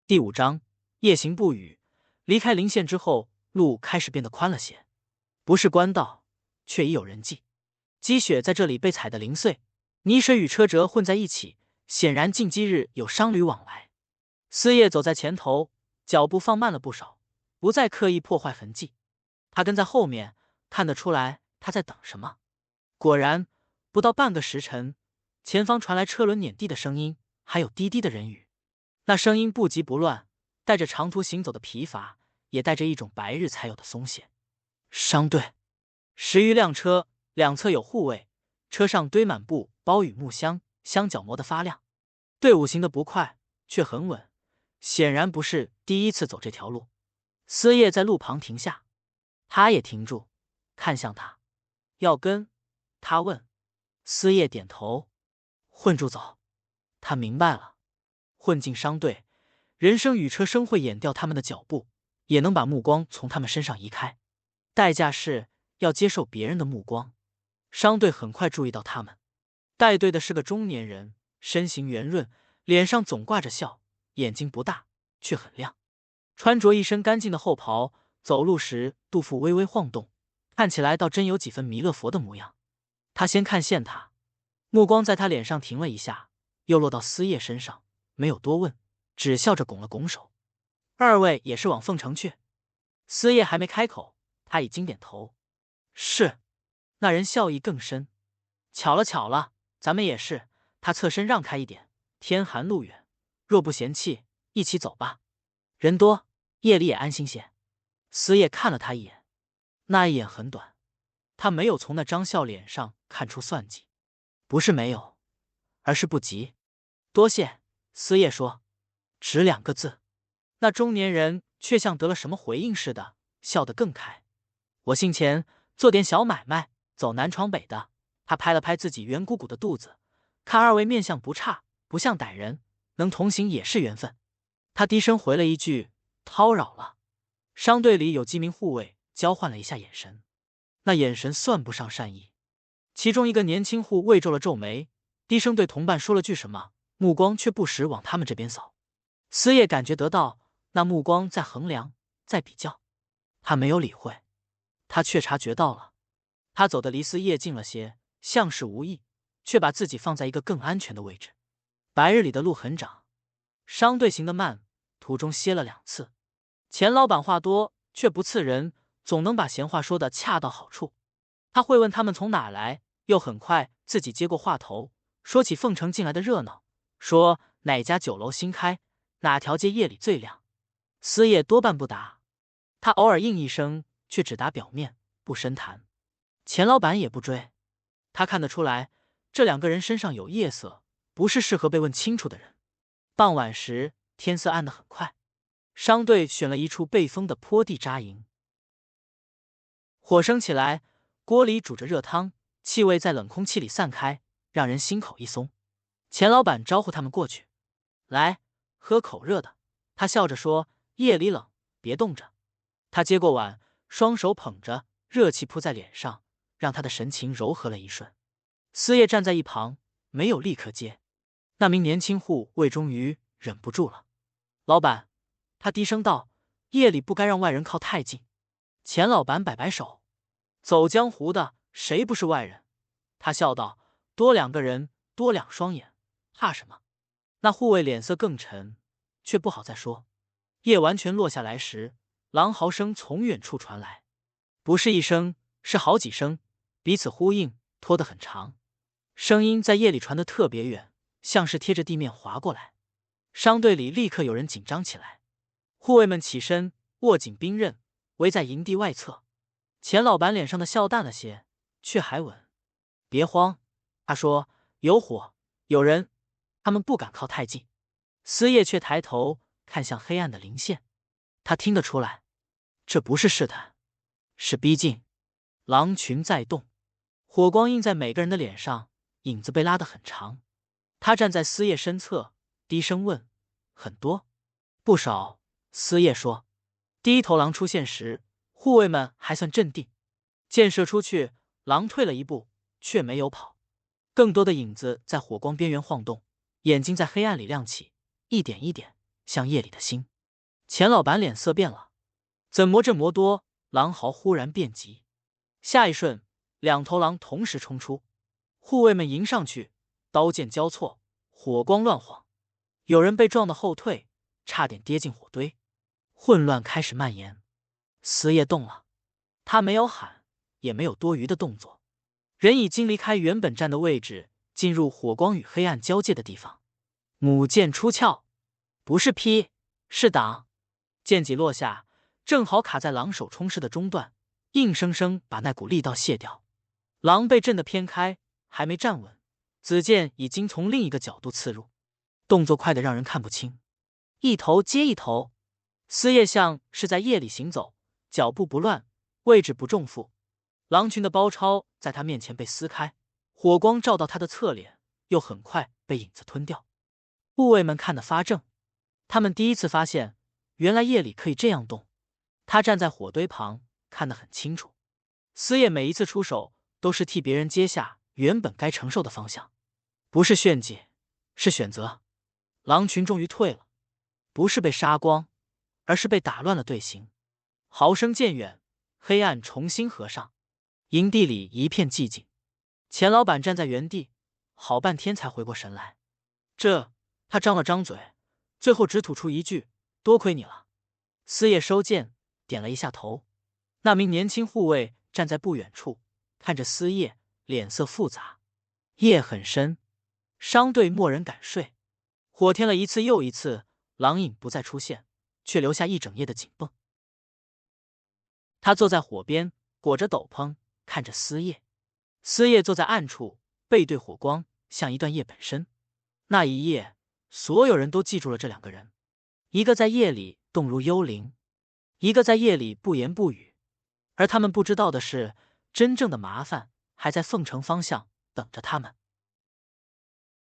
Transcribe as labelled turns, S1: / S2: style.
S1: 第5章夜行不语。离开临县之后，路开始变得宽了些，不是官道，却已有人迹。积雪在这里被踩得零碎，泥水与车辙混在一起，显然近几日有商旅往来。司业走在前头，脚步放慢了不少，不再刻意破坏痕迹。他跟在后面，看得出来他在等什么。果然，不到半个时辰，前方传来车轮碾地的声音，还有滴滴的人语。那声音不急不乱，带着长途行走的疲乏，也带着一种白日才有的松懈。商队10余辆车，两侧有护卫，车上堆满布包与木箱，箱角磨得发亮。队伍行得不快，却很稳，显然不是第一次走这条路。司业在路旁停下，他也停住，看向他，要跟？他问。司业点头，混住走。他明白了。混进商队，人声与车声会掩掉他们的脚步，也能把目光从他们身上移开，代价是要接受别人的目光。商队很快注意到他们，带队的是个中年人，身形圆润，脸上总挂着笑，眼睛不大，却很亮，穿着一身干净的厚袍，走路时肚腹微微晃动，看起来倒真有几分弥勒佛的模样。他先看见他，目光在他脸上停了一下，又落到司业身上，没有多问，只笑着拱了拱手。二位也是往凤城去？司业还没开口，他已经点头。是。那人笑意更深。巧了巧了，咱们也是。他侧身让开一点，天寒路远，若不嫌弃，一起走吧。人多，夜里也安心些。司业看了他一眼，那一眼很短，他没有从那张笑脸上看出算计。不是没有，而是不急。多谢。司业说，只2个字。那中年人却像得了什么回应似的，笑得更开。我姓钱，做点小买卖，走南闯北的。他拍了拍自己圆鼓鼓的肚子，看二位面相不差，不像歹人，能同行也是缘分。他低声回了一句，叨扰了。商队里有几名护卫交换了一下眼神，那眼神算不上善意。其中一个年轻护卫皱了皱眉，低声对同伴说了句什么，目光却不时往他们这边扫。司业感觉得到那目光在衡量，在比较。他没有理会，他却察觉到了。他走得离司业近了些，像是无意，却把自己放在一个更安全的位置。白日里的路很长，商队行得慢，途中歇了2次。钱老板话多，却不刺人，总能把闲话说得恰到好处。他会问他们从哪来，又很快自己接过话头，说起凤城近来的热闹，说哪家酒楼新开，哪条街夜里最亮。司业多半不答，他偶尔应一声，却只答表面，不深谈。钱老板也不追，他看得出来，这2个人身上有夜色，不是适合被问清楚的人。傍晚时，天色暗得很快，商队选了一处背风的坡地扎营。火升起来，锅里煮着热汤，气味在冷空气里散开，让人心口一松。钱老板招呼他们过去，来，喝口热的。他笑着说，夜里冷，别冻着。他接过碗，双手捧着，热气扑在脸上，让他的神情柔和了一瞬。司业站在一旁，没有立刻接。那名年轻护卫终于忍不住了，老板，他低声道，夜里不该让外人靠太近。钱老板摆摆手，走江湖的谁不是外人？他笑道，多2个人，多2双眼，怕什么？那护卫脸色更沉，却不好再说。夜完全落下来时，狼嚎声从远处传来，不是一声，是好几声，彼此呼应，拖得很长。声音在夜里传得特别远，像是贴着地面滑过来。商队里立刻有人紧张起来，护卫们起身，握紧兵刃，围在营地外侧。钱老板脸上的笑淡了些，却还稳。别慌，他说，有火，有人，他们不敢靠太近。司业却抬头看向黑暗的灵线，他听得出来，这不是试探，是逼近。狼群在动，火光映在每个人的脸上，影子被拉得很长。他站在司业身侧，低声问，很多？不少。司业说。第一头狼出现时，护卫们还算镇定，箭射出去，狼退了一步，却没有跑。更多的影子在火光边缘晃动，眼睛在黑暗里亮起，一点一点，向夜里的心。钱老板脸色变了，怎么这么多？狼嚎忽然变急，下一瞬，2头狼同时冲出，护卫们迎上去，刀剑交错，火光乱晃，有人被撞得后退，差点跌进火堆。混乱开始蔓延。司夜动了，他没有喊，也没有多余的动作，人已经离开原本站的位置，进入火光与黑暗交界的地方。母剑出鞘，不是劈，是挡。剑戟落下，正好卡在狼手冲势的中段，硬生生把那股力道卸掉。狼被震得偏开，还没站稳，子剑已经从另一个角度刺入，动作快得让人看不清，一头接一头。司夜像是在夜里行走，脚步不乱，位置不重复。狼群的包抄在他面前被撕开，火光照到他的侧脸，又很快被影子吞掉。护卫们看得发怔，他们第一次发现，原来夜里可以这样动。他站在火堆旁，看得很清楚。司夜每一次出手，都是替别人接下原本该承受的方向，不是炫技，是选择。狼群终于退了，不是被杀光，而是被打乱了队形。嚎声渐远，黑暗重新合上，营地里一片寂静。钱老板站在原地，好半天才回过神来。他张了张嘴，最后只吐出一句：“多亏你了。”司夜收剑，点了一下头。那名年轻护卫站在不远处，看着司夜，脸色复杂。夜很深，商队没人敢睡。火添了一次又一次，狼影不再出现，却留下一整夜的紧绷。他坐在火边，裹着斗篷，看着司夜。司夜坐在暗处，背对火光，像一段夜本身。那一夜，所有人都记住了这2个人，一个在夜里动如幽灵，一个在夜里不言不语。而他们不知道的是，真正的麻烦还在凤城方向等着他们。